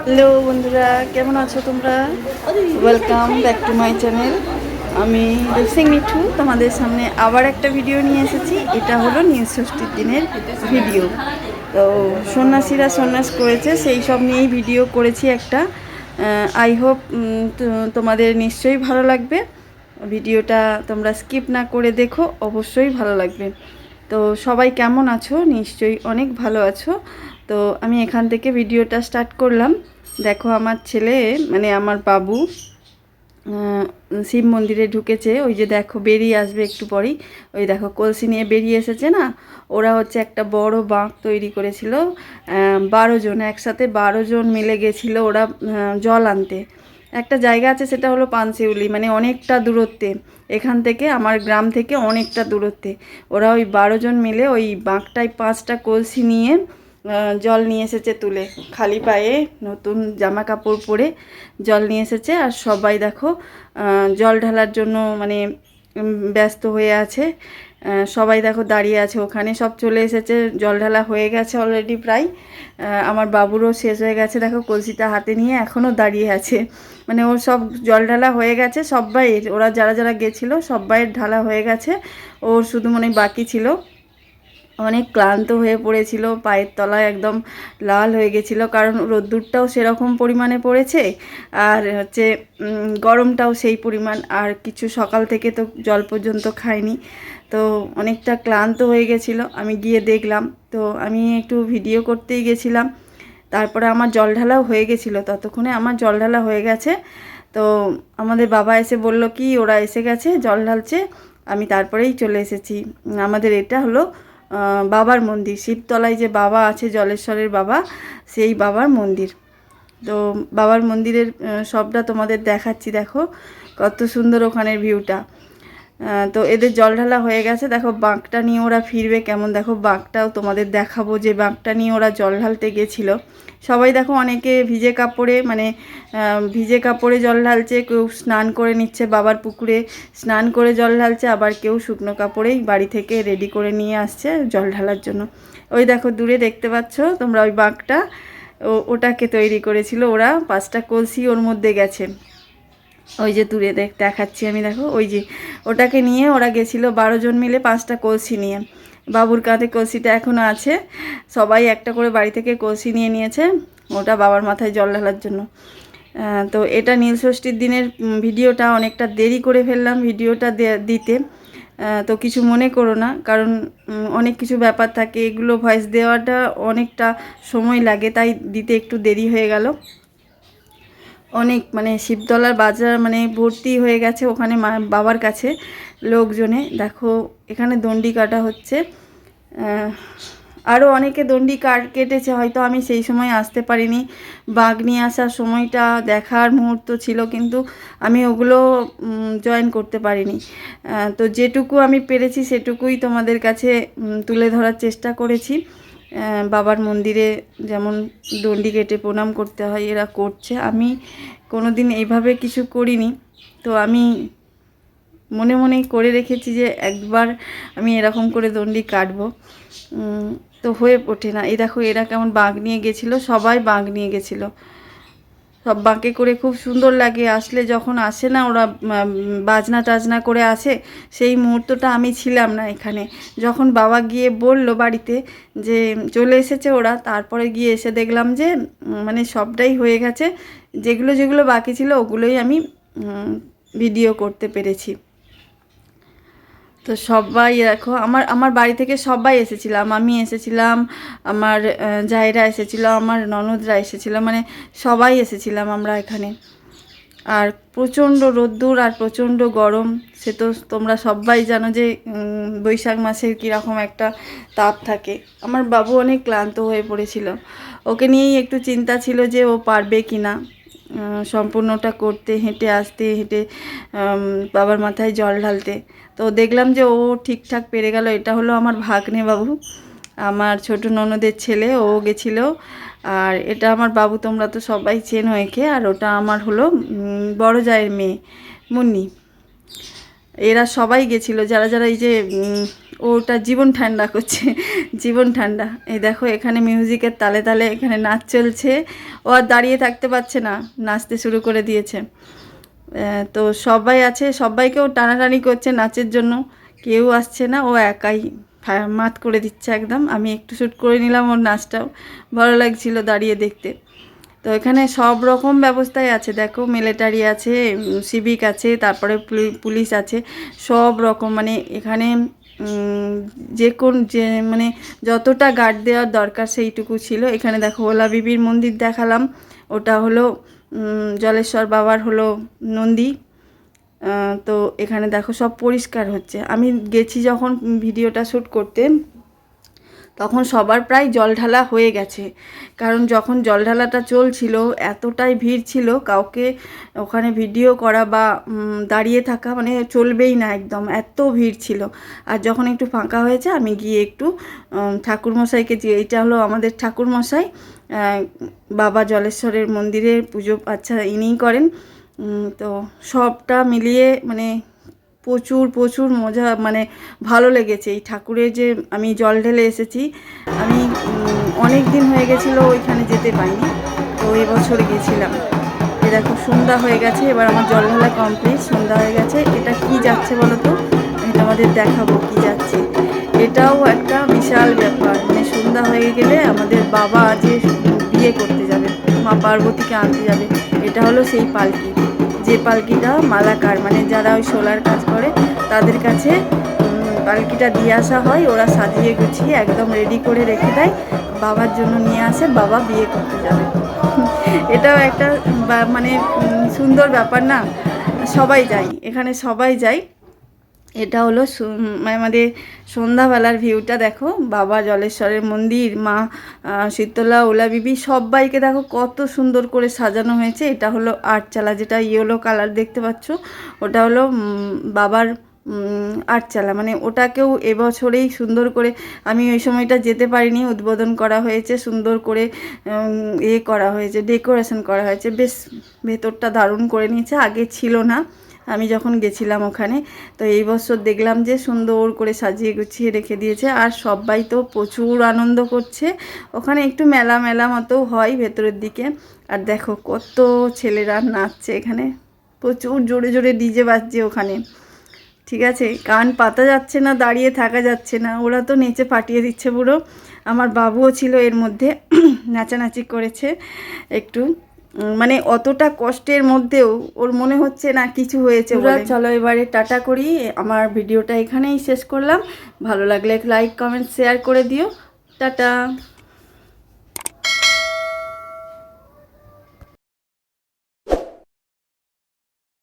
Hello বন্ধুরা, কেমন আছো তোমরা? Welcome back to my channel. আমি রুপসিং মিঠু তোমাদের সামনে আবার একটা ভিডিও নিয়ে এসেছি। এটা হলো নীল ষষ্ঠীর দিনের ভিডিও। তো সন্ন্যাসীরা সন্ন্যাস করেছে, সেই সব নিয়েই ভিডিও করেছি একটা। আই হোপ তোমাদের নিশ্চয়ই ভালো লাগবে। ভিডিওটা তোমরা স্কিপ না করে দেখো, অবশ্যই ভালো লাগবে। তো সবাই কেমন আছো? নিশ্চয়ই অনেক ভালো আছো। তো আমি এখান থেকে ভিডিওটা স্টার্ট করলাম। দেখো আমার ছেলে, মানে আমার বাবু শিব মন্দিরে ঢুকেছে। ওই যে দেখো বেরিয়ে আসবে একটু পরেই। ওই দেখো কলসি নিয়ে বেরিয়ে এসেছে না। ওরা হচ্ছে একটা বড় বাঁক তৈরি করেছিল। 12 জন একসাথে, 12 জন মিলে গেছিলো ওরা জল আনতে। একটা জায়গা আছে, সেটা হলো পানশিউলি, মানে অনেকটা দূরত্বে এখান থেকে, আমার গ্রাম থেকে অনেকটা দূরত্বে। ওরা ওই 12 জন মিলে ওই বাঁকটায় 5টা কলসি নিয়ে জল নিয়ে এসেছে তুলে, খালি পায়ে নতুন জামা কাপড় পরে জল নিয়ে এসেছে। আর সবাই দেখো জল ঢালার জন্য মানে ব্যস্ত হয়ে আছে। সবাই দেখো দাঁড়িয়ে আছে ওখানে, সব চলে এসেছে, জল ঢালা হয়ে গেছে অলরেডি প্রায়। আমার বাবুরও শেষ হয়ে গেছে, দেখো কলসিটা হাতে নিয়ে এখনও দাঁড়িয়ে আছে। মানে ওর সব জল ঢালা হয়ে গেছে, সবাই ওরা যারা যারা গেছিলো সবাইয়ের ঢালা হয়ে গেছে। ওর শুধু মনে বাকি ছিল। অনেক ক্লান্ত হয়ে পড়েছিল, পায়ের তলায় একদম লাল হয়ে গেছিলো, কারণ রোদ্দুরটাও সেরকম পরিমাণে পড়েছে, আর হচ্ছে গরমটাও সেই পরিমাণ, আর কিছু সকাল থেকে তো জল পর্যন্ত খায়নি। তো অনেকটা ক্লান্ত হয়ে গেছিলো। আমি গিয়ে দেখলাম, তো আমি একটু ভিডিও করতেই গেছিলাম। তারপরে আমার জল ঢালাও হয়ে গেছিলো, ততক্ষণে আমার জল ঢালা হয়ে গেছে। তো আমাদের বাবা এসে বলল কি ওরা এসে গেছে জল ঢালছে। আমি তারপরেই চলে এসেছি। আমাদের এটা হলো বাবার মন্দির, শিবতলায় যে বাবা আছে, জলেশ্বরের বাবা, সেই বাবার মন্দির। তো বাবার মন্দিরের সবটা তোমাদের দেখাচ্ছি। দেখো কত সুন্দর ওখানের ভিউটা। তো এদের জল ঢালা হয়ে গেছে, দেখো বাঁকটা নিয়ে ওরা ফিরবে কেমন, দেখো বাঁকটাও তোমাদের দেখাবো, যে বাঁকটা নিয়ে ওরা জল ঢালতে গেছিলো। সবাই দেখো অনেকে ভিজে কাপড়ে, মানে ভিজে কাপড়ে জল ঢালছে, কেউ স্নান করে নিচ্ছে বাবার পুকুরে, স্নান করে জল ঢালছে, আবার কেউ শুকনো কাপড়েই বাড়ি থেকে রেডি করে নিয়ে আসছে জল ঢালার জন্য। ওই দেখো দূরে দেখতে পাচ্ছ তোমরা ওই বাঁকটা, ওটাকে তৈরি করেছিল ওরা, 5টা কলসি ওর মধ্যে গেছে। ওই যে দূরে দেখাচ্ছি আমি, দেখো ওই যে ওটাকে নিয়ে ওরা গেছিলো 12 জন মিলে, 5টা কলসি নিয়ে। বাবুর কাঁধে কলসিটা এখনও আছে। সবাই একটা করে বাড়ি থেকে কলসি নিয়ে নিয়েছে, ওটা বাবার মাথায় জল ঢালার জন্য। তো এটা নীল ষষ্ঠীর দিনের ভিডিওটা, অনেকটা দেরি করে ফেললাম ভিডিওটা দিতে। তো কিছু মনে করো না, কারণ অনেক কিছু ব্যাপার থাকে, এগুলো ভয়েস দেওয়াটা অনেকটা সময় লাগে, তাই দিতে একটু দেরি হয়ে গেল। অনেক মানে শিবতলার বাজার মানে ভর্তি হয়ে গেছে ওখানে বাবার কাছে লোকজনে। দেখো এখানে দণ্ডি কাটা হচ্ছে, আরও অনেকে দণ্ডি কেটেছে, হয়তো আমি সেই সময় আসতে পারিনি। বাঘ নিয়ে আসার সময়টা দেখার মুহূর্ত ছিল, কিন্তু আমি ওগুলো জয়েন করতে পারিনি। তো যেটুকু আমি পেরেছি সেটুকুই তোমাদের কাছে তুলে ধরার চেষ্টা করেছি। বাবার মন্দিরে যেমন দণ্ডি কেটে প্রণাম করতে হয়, এরা করছে, আমি কোনো দিন এইভাবে কিছু করিনি। তো আমি মনে মনেই করে রেখেছি যে একবার আমি এরকম করে দণ্ডি কাটবো, তো হয়ে ওঠে না। এই দেখো এরা কেমন বাঁক নিয়ে গেছিলো, সবাই বাঁক নিয়ে গেছিলো, সব বাঁকে করে, খুব সুন্দর লাগে আসলে, যখন আসে না ওরা বাজনা টাজনা করে আসে, সেই মুহূর্তটা আমি ছিলাম না এখানে। যখন বাবা গিয়ে বলল বাড়িতে যে চলে এসেছে ওরা, তারপরে গিয়ে এসে দেখলাম যে মানে সবটাই হয়ে গেছে, যেগুলো যেগুলো বাকি ছিল ওগুলোই আমি ভিডিও করতে পেরেছি। তো সবাই দেখো আমার আমার বাড়ি থেকে সবাই এসেছিলাম, আমি এসেছিলাম, আমার জায়েরা এসেছিলো, আমার ননদরা এসেছিলো, মানে সবাই এসেছিলাম আমরা এখানে। আর প্রচণ্ড রোদ্দুর আর প্রচণ্ড গরম, সে তো তোমরা সবাই জানো যে বৈশাখ মাসের কীরকম একটা তাপ থাকে। আমার বাবু অনেক ক্লান্ত হয়ে পড়েছিল, ওকে নিয়েই একটু চিন্তা ছিল যে ও পারবে কি না সম্পূর্ণটা করতে, হেঁটে আসতে, হেঁটে বাবার মাথায় জল ঢালতে। তো দেখলাম যে ও ঠিকঠাক পেরে গেল। এটা হলো আমার ভাগ্নে বাবু, আমার ছোট ননদের ছেলে, ও গেছিলো। আর এটা আমার বাবু, তোমরা তো সবাই চেনো একে। আর ওটা আমার হলো বড় জায়ের মেয়ে মুন্নি। এরা সবাই গেছিলো, যারা যারা এই যে ওটা জীবন ঠান্ডা করছে, জীবন ঠান্ডা। এই দেখো এখানে মিউজিকের তালে তালে এখানে নাচ চলছে, ও আর দাঁড়িয়ে থাকতে পারছে না, নাচতে শুরু করে দিয়েছে। তো সবাই আছে, সবাইকেও টানাটানি করছে নাচের জন্য, কেউ আসছে না, ও একাই মাত করে দিচ্ছে একদম। আমি একটু শ্যুট করে নিলাম ওর নাচটাও, ভালো লাগছিল দাঁড়িয়ে দেখতে। তো এখানে সব রকম ব্যবস্থাই আছে, দেখো মিলিটারি আছে, সিভিক আছে, তারপরে পুলিশ আছে, সব রকম মানে এখানে যে মানে যতটা গার্ড দেওয়ার দরকার সেইটুকু ছিল। এখানে দেখো ওলা বিবির মন্দির দেখালাম, ওটা হলো জলেশ্বর বাবার হলো নন্দী। তো এখানে দেখো সব পরিষ্কার হচ্ছে। আমি গেছি যখন ভিডিওটা শ্যুট করতে, তখন সবার প্রায় জল ঢালা হয়ে গেছে, কারণ যখন জল ঢালাটা চলছিল এতটাই ভিড় ছিল, কাউকে ওখানে ভিডিও করা বা দাঁড়িয়ে থাকা মানে চলবেই না, একদম এত ভিড় ছিল। আর যখন একটু ফাঁকা হয়েছে আমি গিয়ে একটু ঠাকুরমশাইকে, যে এইটা হলো আমাদের ঠাকুরমশাই, বাবা জলেশ্বরের মন্দিরে পুজো আচ্ছা ইনিই করেন। তো সবটা মিলিয়ে মানে প্রচুর প্রচুর মজা, মানে ভালো লেগেছে এই ঠাকুরের যে আমি জল ঢেলে এসেছি। আমি অনেক দিন হয়ে গেছিলো ওইখানে যেতে পাইনি, তো এই বছর গেছিলাম। এ দেখো সন্ধ্যা হয়ে গেছে, এবার আমার জল ঢালা কমপ্লিট, সন্ধ্যা হয়ে গেছে। এটা কি যাচ্ছে বলো তো, এটা আমাদের দেখাবো কি যাচ্ছে। এটাও একটা বিশাল ব্যাপার, মানে সন্ধ্যা হয়ে গেলে আমাদের বাবা যে বিয়ে করতে যাবে, মা পার্বতীকে আনতে যাবে, এটা হলো সেই পালকি। যে পালকিটা মালাকার, মানে যারা ওই সোলার কাজ করে তাদের কাছে পালকিটা দিয়ে আসা হয়, ওরা সাজিয়ে গুছিয়ে একদম রেডি করে রেখে দেয়, বাবার জন্য নিয়ে আসে, বাবা বিয়ে করতে যাবে। এটাও একটা মানে সুন্দর ব্যাপার না, সবাই যায় এখানে, সবাই যায়। এটা হলো আমাদের সন্ধ্যাবেলার ভিউটা দেখো, বাবা জলেশ্বরের মন্দির, মা শীতলা, ওলা বিবি, সবাইকে দেখো কত সুন্দর করে সাজানো হয়েছে। এটা হলো আটচালা, যেটা ইয়েলো কালার দেখতে পাচ্ছ, ওটা হলো বাবার আটচালা, মানে ওটাকেও এবছরেই সুন্দর করে, আমি ওই সময়টা যেতে পারিনি, উদ্বোধন করা হয়েছে, সুন্দর করে করা হয়েছে, ডেকোরেশন করা হয়েছে, বেশ ভেতরটা দারুণ করে নিয়েছে, আগে ছিল না আমি যখন গেছিলাম ওখানে। তো এই বছর দেখলাম যে সুন্দর করে সাজিয়ে গুছিয়ে রেখে দিয়েছে, আর সবাই তো প্রচুর আনন্দ করছে ওখানে, একটু মেলা মেলা মতো হয় ভেতরের দিকে। আর দেখো কত ছেলেরা নাচছে এখানে, প্রচুর জোরে জোরে ডিজে বাজছে ওখানে, ঠিক আছে, কান পাতা যাচ্ছে না, দাঁড়িয়ে থাকা যাচ্ছে না, ওরা তো নেচে ফাটিয়ে দিচ্ছে পুরো। আমার বাবুও ছিল এর মধ্যে, নাচানাচি করেছে একটু, মানে অতটা কষ্টের মধ্যেও ওর মনে হচ্ছে না কিছু হয়েছে। চলো এবারে টাটা করি, আমার ভিডিওটা এখানেই শেষ করলাম। ভালো লাগলে লাইক কমেন্ট শেয়ার করে দিও, টাটা।